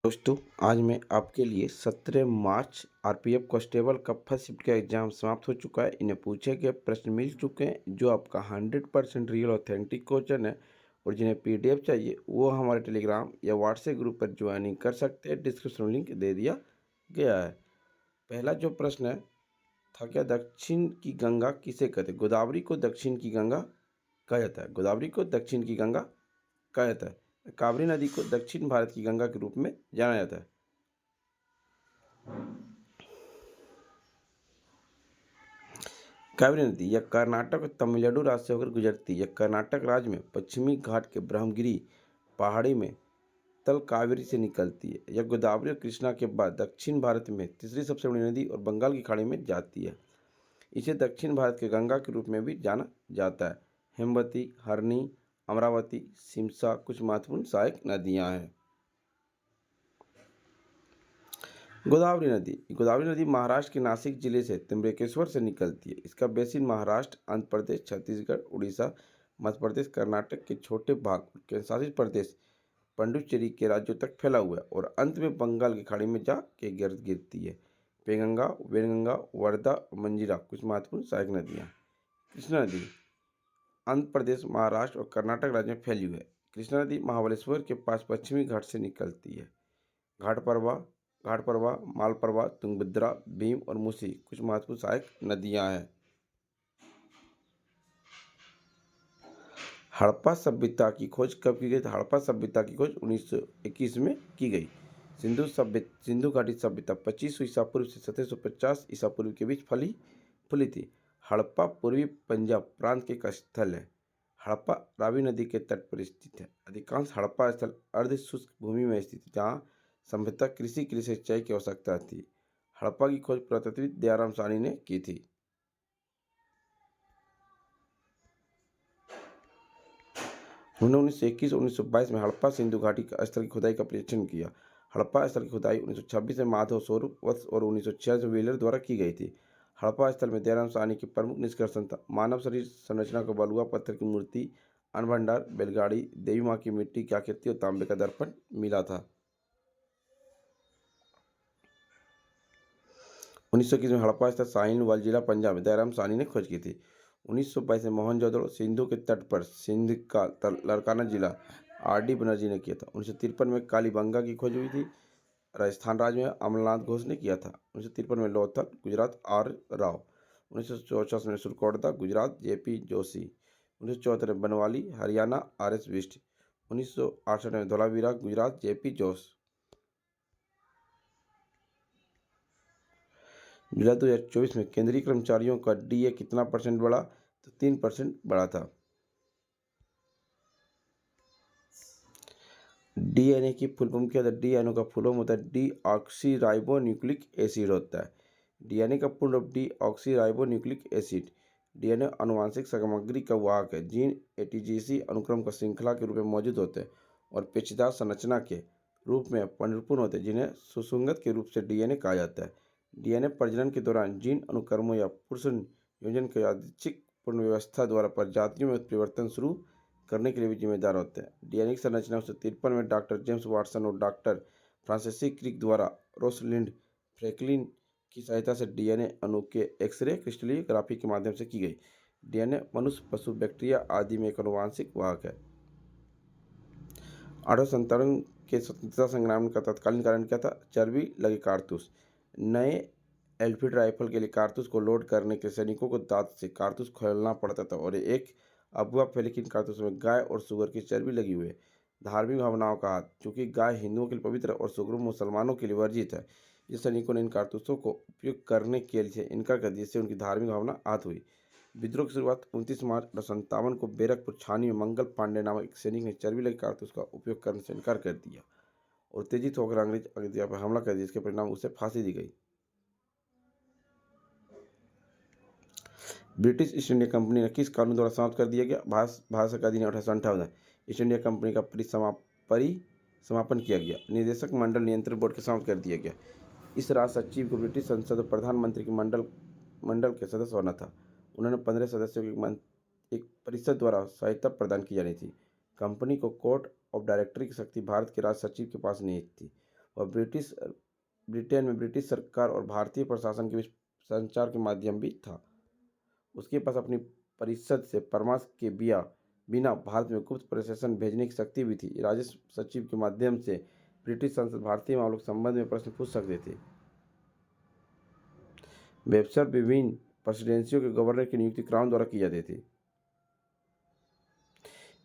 दोस्तों, आज मैं आपके लिए 17 मार्च आरपीएफ कांस्टेबल का फर्स्ट शिफ्ट का एग्ज़ाम समाप्त हो चुका है। इन्हें पूछे गए प्रश्न मिल चुके हैं जो आपका 100% रियल ऑथेंटिक क्वेश्चन है। और जिन्हें पीडीएफ चाहिए वो हमारे टेलीग्राम या व्हाट्सएप ग्रुप पर ज्वाइनिंग कर सकते हैं। डिस्क्रिप्शन में लिंक दे दिया गया है। पहला जो प्रश्न है था, क्या दक्षिण की गंगा किसे कहते हैं? गोदावरी को दक्षिण की गंगा कहा जाता है। गोदावरी को दक्षिण की गंगा कहा जाता है। कावेरी नदी को दक्षिण भारत की गंगा के रूप में जाना जाता है। कावेरी नदी यह कर्नाटक और तमिलनाडु राज्य से होकर गुजरती है। यह कर्नाटक राज्य में पश्चिमी घाट के ब्रह्मगिरी पहाड़ी में तल कावेरी से निकलती है। यह गोदावरी और कृष्णा के बाद दक्षिण भारत में तीसरी सबसे बड़ी नदी और बंगाल की खाड़ी में जाती है। इसे दक्षिण भारत के गंगा के रूप में भी जाना जाता है। हेमवती, हरनी, अमरावती, सिमसा कुछ महत्वपूर्ण सहायक नदियां हैं। गोदावरी नदी महाराष्ट्र के नासिक जिले से त्र्यंबकेश्वर से निकलती है। इसका बेसिन महाराष्ट्र, आंध्र प्रदेश, छत्तीसगढ़, उड़ीसा, मध्य प्रदेश, कर्नाटक के छोटे भाग और केंद्र शासित प्रदेश पुडुचेरी के राज्यों तक फैला हुआ है और अंत में बंगाल की खाड़ी में जा के गिरती है। पेंगंगा, वेनगंगा, वर्धा और मंजीरा कुछ महत्वपूर्ण सहायक नदियाँ। कृष्णा नदी आंध्र प्रदेश, महाराष्ट्र और कर्नाटक राज्य में फैली हुई है। कृष्णा नदी महाबलेश्वर के पास पश्चिमी घाट से निकलती है। घाटप्रभा, मालप्रभा, तुंगभद्रा, भीम और मूसी कुछ महत्वपूर्ण सहायक नदियां हैं। हड़प्पा सभ्यता की खोज कब की गई? हड़प्पा सभ्यता की खोज 1921 में की गई। सिंधु घाटी सभ्यता 2500 ईसा पूर्व से 1750 ईसा पूर्व के बीच फुली थी। हड़प्पा पूर्वी पंजाब प्रांत के एक स्थल है। हड़प्पा रावी नदी के तट पर स्थित है। अधिकांश हड़प्पा स्थल अर्ध शुष्क भूमि में स्थित है, जहाँ सभ्यता कृषि के लिए सिंचाई की आवश्यकता थी। हड़प्पा की खोज पुरातत्वविद दयाराम साहनी ने की थी। उन्होंने 1921 और 1922 में हड़प्पा सिंधु घाटी स्थल की खुदाई का परीक्षण किया। हड़प्पा स्थल की खुदाई 1926 में माधव स्वरूप वत्स और 1946 में व्हीलर द्वारा की गई थी। हड़प्पा स्थल में दयाराम साहनी की प्रमुख निष्कर्षण था: मानव शरीर संरचना को बलुआ पत्थर की मूर्ति, अन्न भंडार, बैलगाड़ी, देवी माँ की मिट्टी की आकृति और तांबे का दर्पण मिला था। 1921 में हड़प्पा स्थल साहिवाल जिला पंजाब में दयाराम साहनी ने खोज की थी। 1922 में मोहनजोदड़ो सिंधु के तट पर सिंध का लड़काना जिला आर.डी. बनर्जी ने किया था। 1953 में कालीबंगा की खोज हुई थी। राजस्थान राज्य में अमरनाथ घोष ने किया था। 1953 में लोथल गुजरात आर राव। 1964 में सुरकोटदा गुजरात जे.पी. जोशी। 1974 में बनवाली हरियाणा आर.एस. बिष्ट। 1968 में धोलावीरा गुजरात जे.पी. जोश। जुलाई 2024 में केंद्रीय कर्मचारियों का डीए कितना % बढ़ा? तो 3% बढ़ा था। डीएनए की फुल फॉर्म क्या होता है? डीएनए का फुल फॉर्म होता है डीऑक्सीराइबोन्यूक्लिक एसिड होता है। डीएनए का पूर्ण रूप डीऑक्सीराइबोन्यूक्लिक एसिड। डीएनए आनुवंशिक सामग्री का वाहक है। जीन एटीजीसी अनुक्रम का श्रृंखला के रूप में मौजूद होते हैं और पेचीदा संरचना के रूप में परिपूर्ण होते हैं, जिन्हें सुसंगत के रूप से डीएनए कहा जाता है। डीएनए प्रजनन के दौरान जीन अनुक्रमों या पुनर्संयोजन के यादृच्छिक पुनर्व्यवस्था द्वारा प्रजातियों में उत्परिवर्तन शुरू करने के लिए भी जिम्मेदार होते हैं। डीएनए की संरचना 1953 में डॉक्टर जेम्स वाटसन और डॉक्टर फ्रांसिस क्रिक द्वारा रोसलिंड फ्रैंकलिन की सहायता से डीएनए अणु के एक्सरे क्रिस्टलोग्राफी के माध्यम से की गई। डीएनए मनुष्य, पशु, बैक्टीरिया आदि में एक आनुवंशिक वाहक है। 1857 के स्वतंत्रता संग्राम का तत्कालीन कारण क्या था? चर्बी लगे कारतूस। नए एनफील्ड राइफल के लिए कारतूस को लोड करने के सैनिकों को दांत से कारतूस खोलना पड़ता था और एक अफवाह फैली कि इन कारतूसों में गाय और सुअर की चर्बी लगी हुई है। धार्मिक भावनाओं का हाथ, चूंकि गाय हिंदुओं के लिए पवित्र और सुअर मुसलमानों के लिए वर्जित है, इस सैनिकों ने इन कारतूसों को उपयोग करने के लिए इनकार कर दिया, जिससे उनकी धार्मिक भावना आहत हुई। विद्रोह की शुरुआत 29 मार्च 1857 को बैरकपुर छावनी में मंगल पांडे नामक एक सैनिक ने चर्बी लगे कारतूस का उपयोग करने से इनकार कर दिया और उत्तेजित होकर अंग्रेज अधिकारियों पर हमला कर दिया, जिसके परिणाम उसे फांसी दी गई। ब्रिटिश ईस्ट इंडिया कंपनी ने किस कानून द्वारा समाप्त कर दिया गया? भारत सरकार अधिनियम 1858। ईस्ट इंडिया कंपनी का परिसमापन किया गया। निदेशक मंडल नियंत्रण बोर्ड के समाप्त कर दिया गया। इस राज सचिव को ब्रिटिश संसद और प्रधानमंत्री के मंडल के सदस्य होना था। उन्होंने 15 सदस्यों की एक परिषद द्वारा सहायता प्रदान की जानी थी। कंपनी को कोर्ट ऑफ डायरेक्टर की शक्ति भारत के राज सचिव के पास नहीं थी। और ब्रिटेन में ब्रिटिश सरकार और भारतीय प्रशासन के बीच संचार के माध्यम भी था। उसके पास अपनी परिषद से परामर्श के बिना भारत में गुप्त प्रशासन भेजने की शक्ति भी थी। राजस्व सचिव के माध्यम से ब्रिटिश संसद भारतीय मामलों के संबंध में प्रश्न पूछ सकते थे। वेबस्टर विभिन्न प्रेसिडेंसियों के गवर्नर की नियुक्ति क्राउन द्वारा की जाती थी।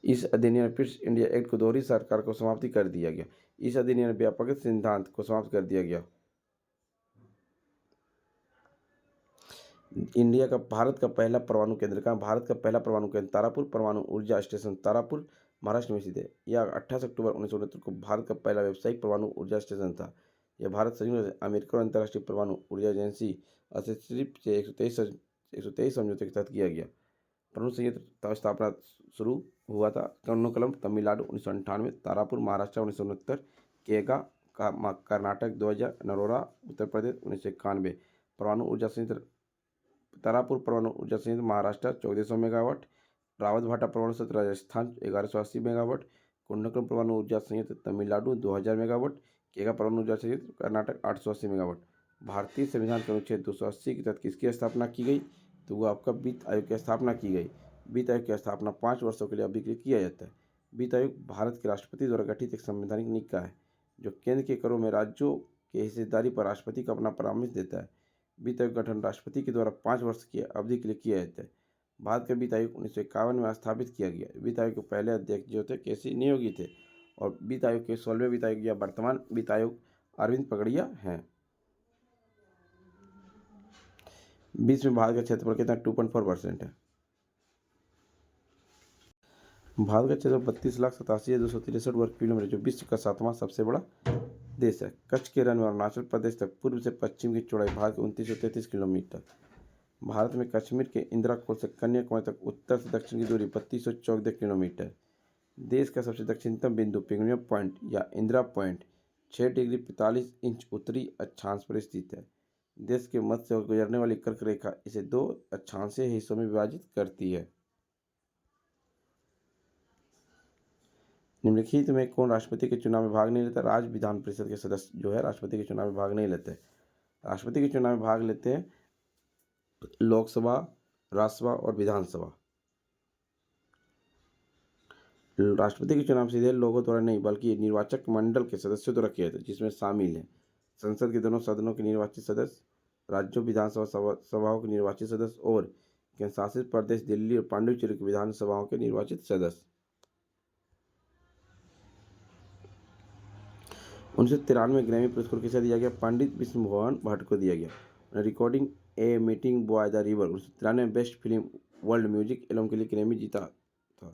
इस अधिनियम में ब्रिटिश इंडिया एक्ट को दोहरी सरकार को समाप्ति कर दिया गया। इस अधिनियम में व्यापक सिद्धांत को समाप्त कर दिया गया। भारत का पहला परमाणु केंद्र कहाँ? भारत का पहला परमाणु केंद्र तारापुर परमाणु ऊर्जा स्टेशन तारापुर महाराष्ट्र में स्थित है। यह 28 अक्टूबर 1969 को भारत का पहला व्यावसायिक परमाणु ऊर्जा स्टेशन था। यह भारत संयुक्त अमेरिका और अंतर्राष्ट्रीय परमाणु ऊर्जा एजेंसी एसोसिएट से 123 समझौते के तहत किया गया। परमाणु संयंत्र का स्थापना शुरू हुआ था कन्नकुलम तमिलनाडु 1998, तारापुर महाराष्ट्र 1969, केगा कर्नाटक 2000, नरोरा उत्तर प्रदेश 1991। परमाणु ऊर्जा संयंत्र तारापुर परमाणु ऊर्जा संयंत्र महाराष्ट्र 1400 मेगावाट, रावतभाटा परमाणु संयंत्र राजस्थान 1180 मेगावाट, कुंडकम परमाणु ऊर्जा संयंत्र तमिलनाडु 2000 मेगावाट, केगा परमाणु ऊर्जा संयंत्र कर्नाटक 880 मेगावाट। भारतीय संविधान के अनुच्छेद 280 के तहत किसकी स्थापना की गई? तो वो आपका वित्त आयोग की स्थापना की गई। वित्त आयोग की स्थापना 5 वर्षों के लिए अभिकृत किया जाता है। वित्त आयोग भारत के राष्ट्रपति द्वारा गठित एक संवैधानिक निकाय है जो केंद्र के करों में राज्यों के हिस्सेदारी पर राष्ट्रपति को अपना परामर्श देता है। वित्त आयोग गठन राष्ट्रपति के द्वारा 5 वर्ष की अवधि के लिए किया जाता है। भारत का वित्त आयोग 1951 में स्थापित किया गया। वित्त आयोग के पहले अध्यक्ष जो थे केसी नियोगी थे और वित्त आयोग के 16वें वित्त आयोग या वर्तमान वित्त आयोग अरविंद पगड़िया हैं। विश्व में भारत का क्षेत्रफल कितना? 2.4% है। भारत का क्षेत्रफल 32,87,263 वर्ग किलोमीटर जो विश्व का 7वां सबसे बड़ा देश है। कच्छ के रन में अरुणाचल प्रदेश तक पूर्व से पश्चिम की चौड़ाई भारत के 2933 किलोमीटर। भारत में कश्मीर के इंदिरा से कन्याकुमारी तक उत्तर से दक्षिण की दूरी 3214 किलोमीटर। देश का सबसे दक्षिणतम बिंदु पिग्मियो पॉइंट या इंदिरा पॉइंट 6 डिग्री 45 इंच उत्तरी अक्षांश पर स्थित है। देश के मध्य से गुजरने वाली कर्क रेखा इसे 2 अक्षांशीय हिस्सों में विभाजित करती है। निम्नलिखित में कौन राष्ट्रपति के चुनाव में भाग नहीं लेता? राज्य विधान परिषद के सदस्य जो है राष्ट्रपति के चुनाव में भाग नहीं लेते। राष्ट्रपति के चुनाव में भाग लेते हैं लोकसभा, राज्यसभा और विधानसभा। राष्ट्रपति के चुनाव सीधे लोगों द्वारा नहीं बल्कि निर्वाचक मंडल के सदस्यों द्वारा किया जाता है, जिसमें शामिल हैं संसद के दोनों सदनों के निर्वाचित सदस्य, राज्यों विधानसभा सभाओं के निर्वाचित सदस्य और केंद्र शासित प्रदेश दिल्ली और पांडिचेरी की विधानसभाओं के निर्वाचित सदस्य। 1993 में ग्रैमी पुरस्कार किसे दिया गया? पंडित विष्णु भवन भट्ट को दिया गया। Recording a meeting by the river 1993 में best film world music album के लिए ग्रैमी जीता था।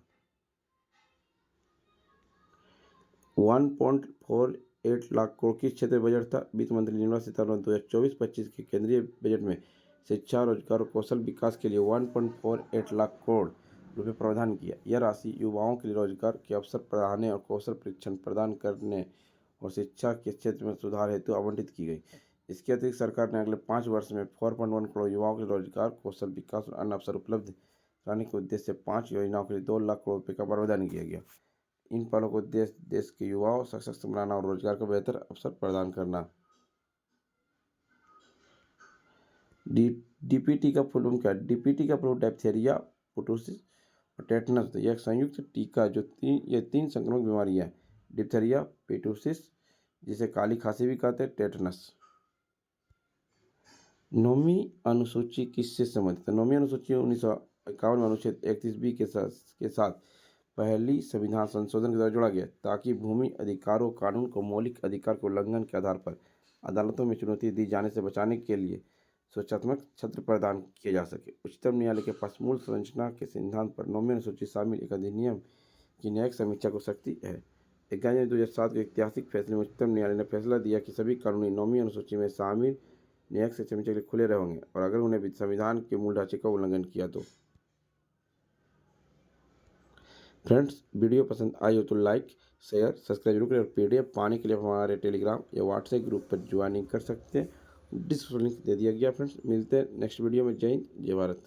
1.48 लाख करोड़ किस क्षेत्र बजट था? वित्त मंत्री निर्मला सीतारमण 2024-25 के केंद्रीय बजट में शिक्षा, रोजगार और कौशल विकास के लिए 1.48 लाख करोड़ रुपये प्रावधान किया। यह राशि युवाओं के लिए रोजगार के अवसर बढ़ाने और कौशल प्रशिक्षण प्रदान करने और शिक्षा के क्षेत्र में सुधार हेतु आवंटित की गई। इसके अतिरिक्त सरकार ने अगले 5 वर्ष में 4.1 करोड़ युवाओं के रोजगार, कौशल विकास और अन्य अवसर उपलब्ध कराने के उद्देश्य से 5 योजनाओं के लिए 2 लाख करोड़ रुपये का प्रावधान किया गया। इन पहलों को उद्देश्य देश के युवाओं सशक्त बनाना और रोजगार का बेहतर अवसर प्रदान करना। डीपीटी का फुल फॉर्म क्या है? डीपीटी का फुल डिप्थीरिया, परटूसिस और टेटनस। यह संयुक्त टीका जो ये 3 संक्रामक बीमारियां हैं, डिप्थीरिया, परटूसिस जिसे काली खांसी भी कहते हैं, टेटनस। 9वीं अनुसूची किससे संबंधित है? 9वीं अनुसूची 1951 में अनुच्छेद 31B के साथ पहली संविधान संशोधन के द्वारा जोड़ा गया ताकि भूमि अधिकारों कानून को मौलिक अधिकार के उल्लंघन के आधार पर अदालतों में चुनौती दी जाने से बचाने के लिए सुरक्षात्मक छत्र प्रदान किया जा सके। उच्चतम न्यायालय के पास मूल संरचना के सिद्धांत पर 9वीं अनुसूची शामिल एक अधिनियम की न्यायिक समीक्षा को शक्ति है। 11 जनवरी 2007 के ऐतिहासिक फैसले में उच्चतम न्यायालय ने फैसला दिया कि सभी कानूनी 9वीं अनुसूची में शामिल न्यायिक समीक्षा के लिए खुले रहेंगे और अगर उन्हें संविधान के मूल ढांचे का उल्लंघन किया तो। फ्रेंड्स, वीडियो पसंद आई हो तो लाइक, शेयर, सब्सक्राइब जरूर करें और PDF पाने के लिए हमारे टेलीग्राम या व्हाट्सएप ग्रुप पर ज्वाइनिंग कर सकते हैं। डिस्क्रिप्शन लिंक दे दिया गया। फ्रेंड्स, मिलते हैं नेक्स्ट वीडियो में। जय हिंद, जय भारत।